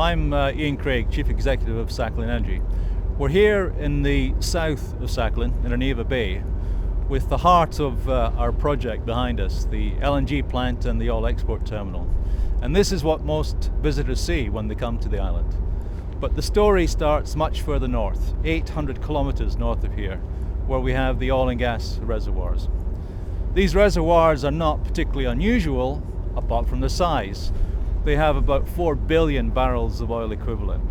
I'm Ian Craig, Chief Executive of Sakhalin Energy. We're here in the south of Sakhalin, in Arneva Bay, with the heart of our project behind us, the LNG plant and the oil export terminal. And this is what most visitors see when they come to the island. But the story starts much further north, 800 kilometers north of here, where we have the oil and gas reservoirs. These reservoirs are not particularly unusual, apart from the size. They have about 4 billion barrels of oil equivalent.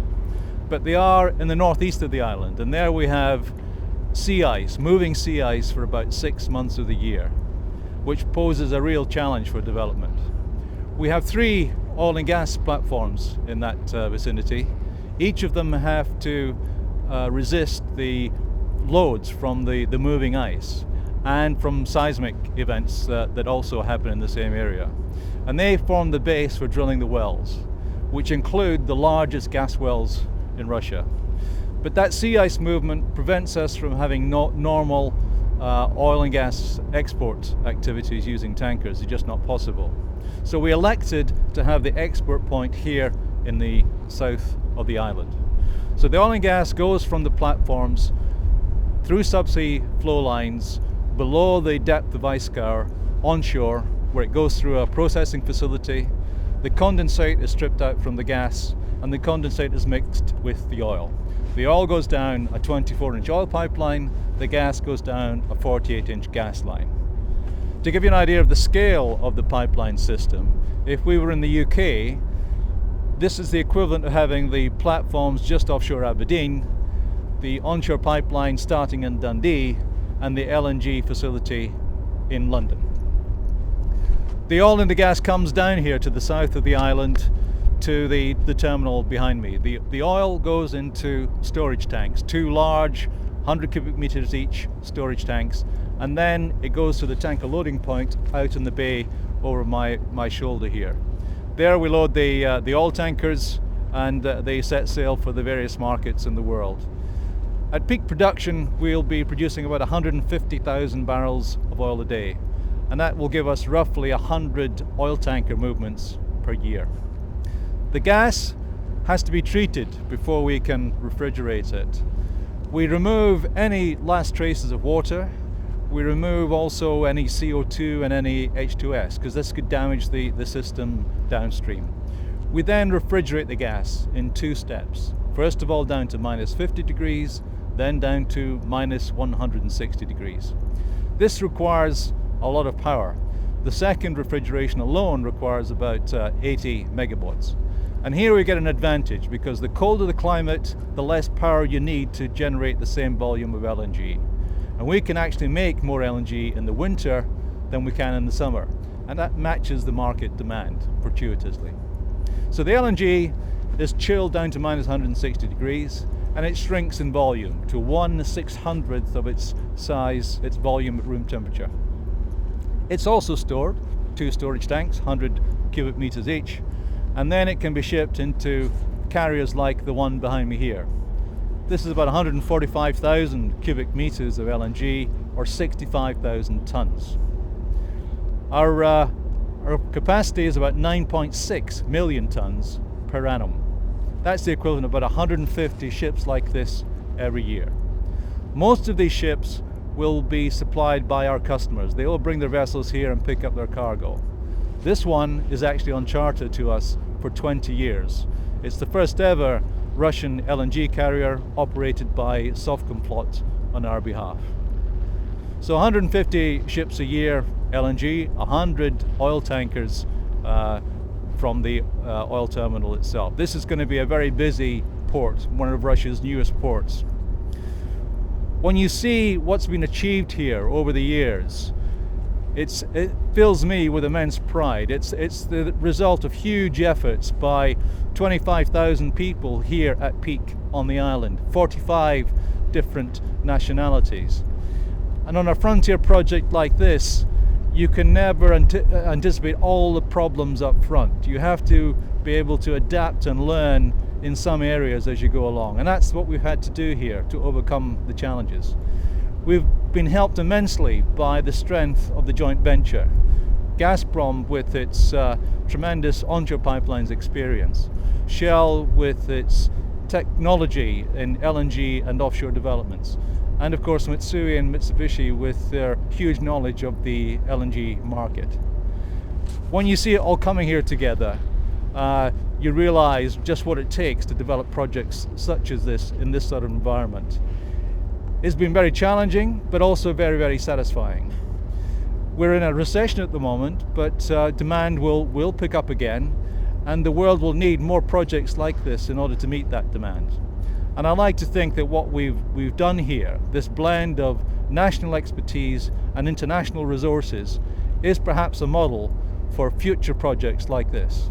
But they are in the northeast of the island, and there we have sea ice, moving sea ice for about 6 months of the year, which poses a real challenge for development. We have 3 oil and gas platforms in that vicinity. Each of them have to resist the loads from the moving ice and from seismic events that also happen in the same area. And they form the base for drilling the wells, which include the largest gas wells in Russia. But that sea ice movement prevents us from having normal oil and gas export activities using tankers. It's just not possible. So we elected to have the export point here in the south of the island. So the oil and gas goes from the platforms through subsea flow lines below the depth of ice scour onshore, where it goes through a processing facility. The condensate is stripped out from the gas, and the condensate is mixed with the oil. The oil goes down a 24-inch oil pipeline, the gas goes down a 48-inch gas line. To give you an idea of the scale of the pipeline system, if we were in the UK, this is the equivalent of having the platforms just offshore Aberdeen, the onshore pipeline starting in Dundee, and the LNG facility in London. The oil and the gas comes down here to the south of the island to the terminal behind me. The oil goes into storage tanks, 2 large 100 cubic meters each storage tanks, and then it goes to the tanker loading point out in the bay over my shoulder here. There we load the oil tankers, and they set sail for the various markets in the world. At peak production, we'll be producing about 150,000 barrels of oil a day, and that will give us roughly 100 oil tanker movements per year. The gas has to be treated before we can refrigerate it. We remove any last traces of water. We remove also any CO2 and any H2S, because this could damage the system downstream. We then refrigerate the gas in 2 steps. First of all, down to minus 50 degrees, then down to minus 160 degrees. This requires a lot of power. The second refrigeration alone requires about 80 megawatts. And here we get an advantage, because the colder the climate, the less power you need to generate the same volume of LNG. And we can actually make more LNG in the winter than we can in the summer. And that matches the market demand fortuitously. So the LNG is chilled down to minus 160 degrees, and it shrinks in volume to 1/600th of its size, its volume at room temperature. It's also stored, 2 storage tanks, 100 cubic meters each, and then it can be shipped into carriers like the one behind me here. This is about 145,000 cubic meters of LNG, or 65,000 tons. Our capacity is about 9.6 million tons per annum. That's the equivalent of about 150 ships like this every year. Most of these ships will be supplied by our customers. They all bring their vessels here and pick up their cargo. This one is actually on charter to us for 20 years. It's the first ever Russian LNG carrier operated by Sovcomflot on our behalf. So 150 ships a year LNG, 100 oil tankers from the oil terminal itself. This is going to be a very busy port, one of Russia's newest ports. When you see what's been achieved here over the years, it fills me with immense pride. It's the result of huge efforts by 25,000 people here at peak on the island, 45 different nationalities. And on a frontier project like this, you can never anticipate all the problems up front. You have to be able to adapt and learn in some areas as you go along. And that's what we've had to do here to overcome the challenges. We've been helped immensely by the strength of the joint venture. Gazprom with its tremendous onshore pipelines experience, Shell with its technology in LNG and offshore developments, and of course Mitsui and Mitsubishi with their huge knowledge of the LNG market. When you see it all coming here together, you realize just what it takes to develop projects such as this in this sort of environment. It's been very challenging, but also very, very satisfying. We're in a recession at the moment, but demand will pick up again, and the world will need more projects like this in order to meet that demand. And I like to think that what we've done here, this blend of national expertise and international resources, is perhaps a model for future projects like this.